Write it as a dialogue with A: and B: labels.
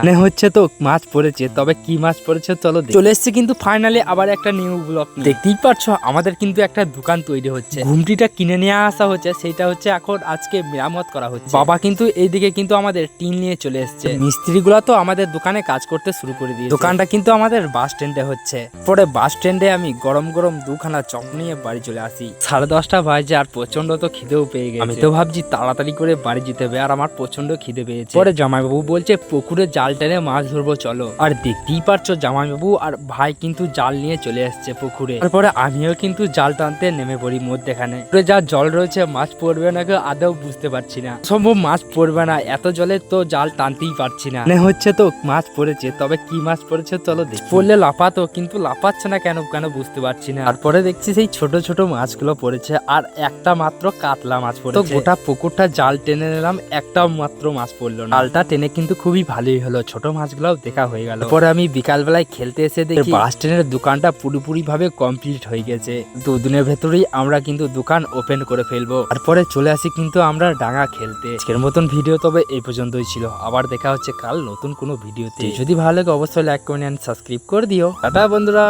A: মানে হচ্ছে তো মাছ পড়েছে, তবে কি মাছ পড়েছে চলো চলে এসছে কিন্তু ফাইনালি আবার একটা নিউ ব্লগ। দেখতেই পারছো আমাদের কিন্তু একটা দোকান তৈরি হচ্ছে, ঘুমটিটা কিনে নিয়ে আসা হচ্ছে, সেটা হচ্ছে এখন আজকে মেরামত করা হচ্ছে। বাবা কিন্তু এইদিকে কিন্তু আমাদের টিন নিয়ে চলে এসছে, মিস্ত্রিগুলা তো আমাদের দোকানে কাজ করতে শুরু করে দিয়েছে। দোকানটা কিন্তু আমাদের বাস স্ট্যান্ডে হচ্ছে। পরে বাস স্ট্যান্ডে আমি গরম গরম দুখানা চপ নিয়ে বাড়ি চলে আসি। 10:30 বাজে আর প্রচন্ড তো খিদেও পেয়ে গেছে। আমি তো ভাবছি তাড়াতাড়ি করে বাড়ি যেতে হবে, আর আমার প্রচন্ড খিদে পেয়েছে। পরে জামাইবাবু বলছে পুকুরে জাল টেনে মাছ ধরবো চলো, আর দেখতেই পারছো জামাইবাবু আর ভাই কিন্তু জাল নিয়ে চলে এসছে পুকুরে। তারপরে আমিও কিন্তু জাল টানতে নেমে পড়ি মধ্যেখানে। যা জল রয়েছে মাছ পড়বে নাকি আদৌ বুঝতে পারছি না, সম্ভব মাছ পড়বে না, এত জলে তো জাল টানতেই পারছি না। মনে হচ্ছে তো মাছ পড়েছে, তবে কি মাছ পড়েছে চলো দেখি। পড়লে লাফাতো, কিন্তু লাফাচ্ছে না কেন কেন বুঝতে পারছি না। তারপরে দেখছি সেই ছোট ছোট মাছগুলো পড়েছে, আর একটা মাত্র কাতলা মাছ পড়েছে। তো গোটা পুকুরটা জাল টেনে নিলাম, একটা মাত্র মাছ পড়লো না। জালটা টেনে কিন্তু খুবই ভালোই হলো, ছোট মাছগুলোও দেখা হয়ে গেল। পরে আমি বিকাল বেলায় খেলতে এসে দেখি বাস স্ট্যান্ডের দোকানটা পুরোপুরি ভাবে কমপ্লিট হয়ে গেছে। দুদিনের ভেতরেই আমরা কিন্তু দোকান ওপেন করে ফেলবো। তারপরে চলে আসি কিন্তু আমরা ডাঙা খেলতে। আজকের মতন ভিডিও তবে এই পর্যন্তই ছিল, আবার দেখা হচ্ছে কাল নতুন কোনো ভিডিওতে। যদি ভালো লাগে অবশ্যই লাইক কমেন্ট এন্ড সাবস্ক্রাইব করে দিও। টাটা বন্ধুরা।